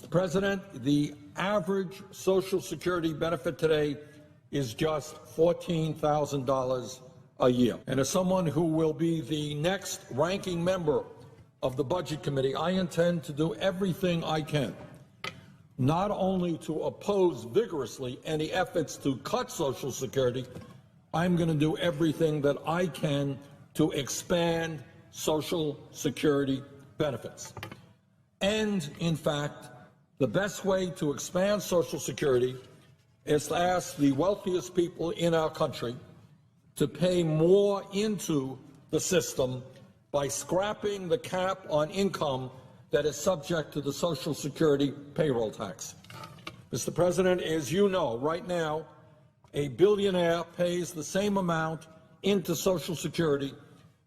Mr. President, the average Social Security benefit today is just $14,000 a year. And as someone who will be the next ranking member of the Budget Committee, I intend to do everything I can, not only to oppose vigorously any efforts to cut Social Security, I'm going to do everything that I can to expand Social Security benefits. And, in fact, the best way to expand Social Security is to ask the wealthiest people in our country to pay more into the system by scrapping the cap on income that is subject to the Social Security payroll tax. Mr. President, as you know, right now, a billionaire pays the same amount into Social Security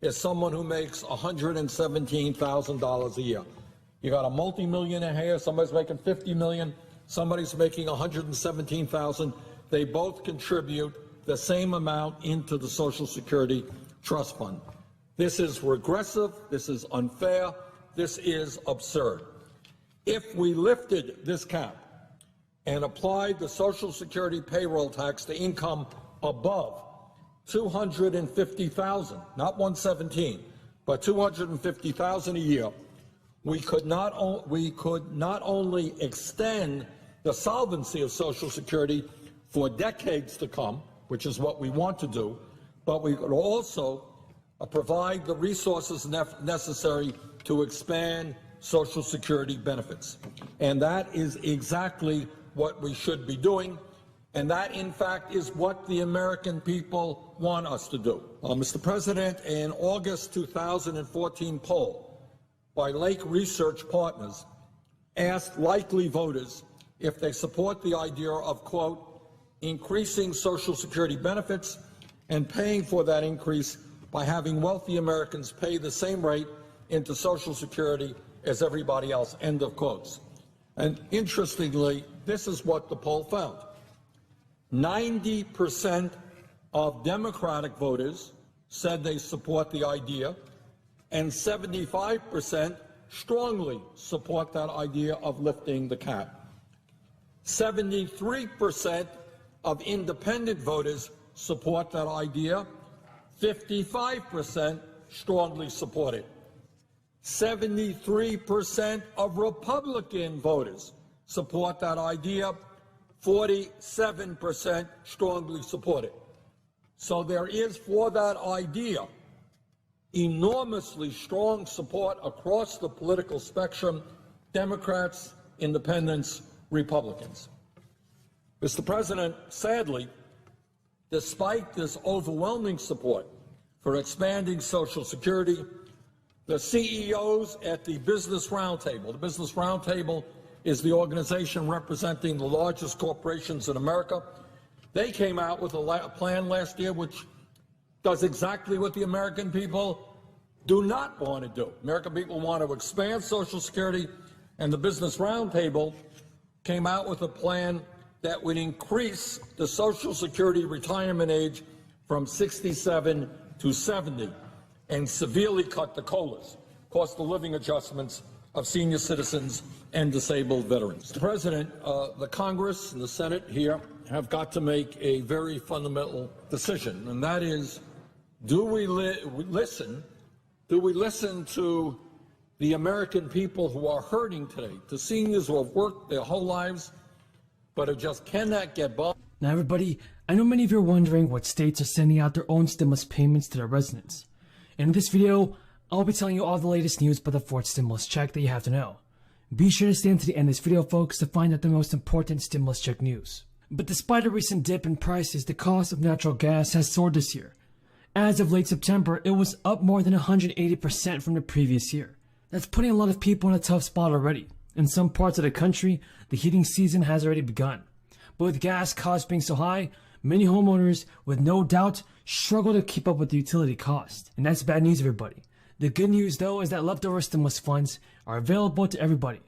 as someone who makes $117,000 a year. You got a multimillionaire here, somebody's making $50 million, somebody's making $117,000. They both contribute the same amount into the Social Security Trust Fund. This is regressive, this is unfair, this is absurd. If we lifted this cap and applied the Social Security payroll tax to income above $250,000, not 117, but $250,000 a year, we could not only extend the solvency of Social Security for decades to come, which is what we want to do, but we could also provide the resources necessary to expand Social Security benefits. And that is exactly what we should be doing, and that, in fact, is what the American people want us to do. Mr. President, an August 2014 poll by Lake Research Partners asked likely voters if they support the idea of, quote, increasing Social Security benefits and paying for that increase by having wealthy Americans pay the same rate into Social Security as everybody else, end of quotes. And interestingly, this is what the poll found. 90% of Democratic voters said they support the idea, and 75% strongly support that idea of lifting the cap. 73% of independent voters support that idea. 55% strongly support it. 73% of Republican voters support that idea. 47% strongly support it. So there is, for that idea, enormously strong support across the political spectrum, Democrats, Independents, Republicans. Mr. President, sadly, despite this overwhelming support for expanding Social Security, the CEOs at the Business Roundtable is the organization representing the largest corporations in America. They came out with a plan last year which does exactly what the American people do not want to do. American people want to expand Social Security, and the Business Roundtable came out with a plan that would increase the Social Security retirement age from 67 to 70 and severely cut the COLAs, cost of living adjustments of senior citizens and disabled veterans. Mr. President, the Congress and the Senate here have got to make a very fundamental decision, and that is, do we listen to the American people who are hurting today, to seniors who have worked their whole lives but who just cannot get by? Now everybody, I know many of you are wondering what states are sending out their own stimulus payments to their residents. In this video, I'll be telling you all the latest news about the fourth stimulus check that you have to know. Be sure to stay until the end of this video, folks, to find out the most important stimulus check news. But despite a recent dip in prices, the cost of natural gas has soared this year. As of late September, it was up more than 180% from the previous year. That's putting a lot of people in a tough spot already. In some parts of the country, the heating season has already begun. But with gas costs being so high, many homeowners, with no doubt, struggle to keep up with the utility cost. And that's bad news, everybody. The good news, though, is that leftover stimulus funds are available to everybody,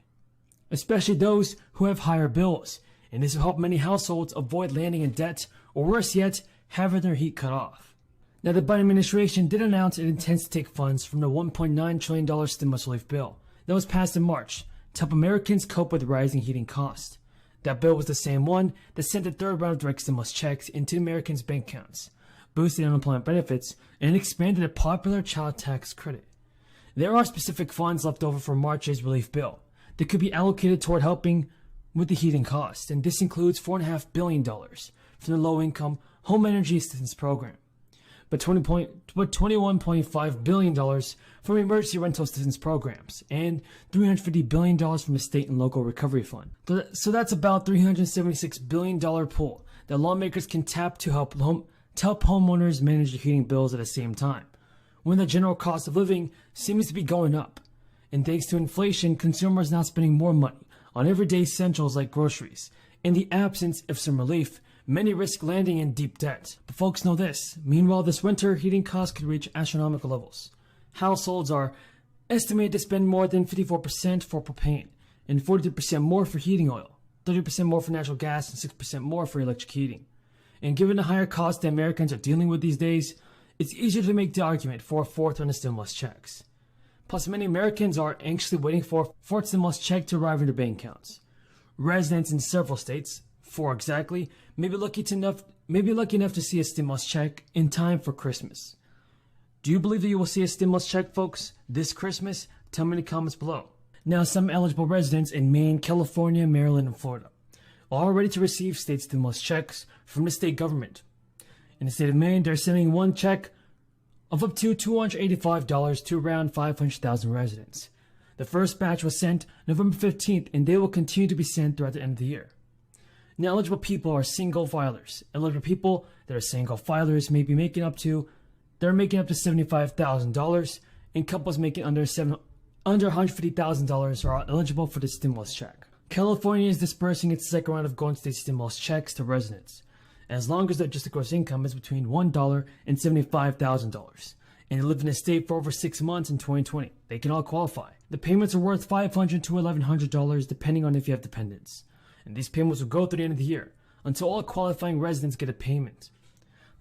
especially those who have higher bills. And this will help many households avoid landing in debt, or worse yet, having their heat cut off. Now, the Biden administration did announce it intends to take funds from the $1.9 trillion stimulus relief bill that was passed in March to help Americans cope with rising heating costs. That bill was the same one that sent the third round of direct stimulus checks into Americans' bank accounts, boosted unemployment benefits, and expanded a popular child tax credit. There are specific funds left over from March's relief bill that could be allocated toward helping with the heating costs, and this includes $4.5 billion from the Low-Income Home Energy Assistance Program, but $21.5 billion from emergency rental assistance programs, and $350 billion from the state and local recovery fund. So that's about $376 billion pool that lawmakers can tap to help homeowners manage their heating bills at the same time, when the general cost of living seems to be going up. And thanks to inflation, consumers are now spending more money on everyday essentials like groceries. In the absence of some relief, many risk landing in deep debt. But folks know this. Meanwhile, this winter, heating costs could reach astronomical levels. Households are estimated to spend more than 54% for propane, and 43% more for heating oil, 30% more for natural gas, and 6% more for electric heating. And given the higher costs that Americans are dealing with these days, it's easier to make the argument for a fourth round of stimulus checks. Plus, many Americans are anxiously waiting for a fourth stimulus check to arrive in their bank accounts. Residents in several states, 4 exactly, may be lucky enough to see a stimulus check in time for Christmas. Do you believe that you will see a stimulus check, folks, this Christmas? Tell me in the comments below. Now, some eligible residents in Maine, California, Maryland, and Florida are all ready to receive state stimulus checks from the state government. In the state of Maine, they're sending one check of up to $285 to around 500,000 residents. The first batch was sent November 15th, and they will continue to be sent throughout the end of the year. Now, eligible people are single filers. Eligible people that are single filers may be making up to $75,000, and couples making under $150,000 are eligible for the stimulus check. California is dispersing its second round of Golden State stimulus checks to residents, as long as their adjusted gross income is between $1 and $75,000, and they live in the state for over 6 months in 2020. They can all qualify. The payments are worth $500 to $1,100 depending on if you have dependents, and these payments will go through the end of the year until all qualifying residents get a payment.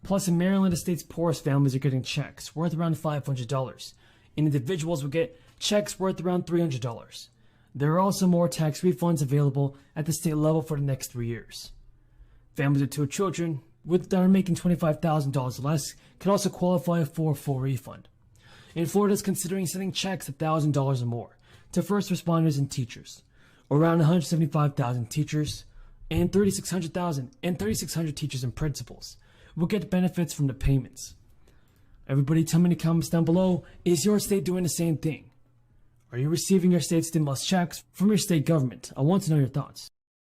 Plus, in Maryland, the state's poorest families are getting checks worth around $500, and individuals will get checks worth around $300. There are also more tax refunds available at the state level for the next 3 years. Families with 2 children that are making $25,000 less can also qualify for a full refund. And Florida is considering sending checks of $1,000 or more to first responders and teachers. Around 175,000 teachers and 3,600 teachers and principals will get benefits from the payments. Everybody tell me in the comments down below, is your state doing the same thing? Are you receiving your state stimulus checks from your state government? I want to know your thoughts.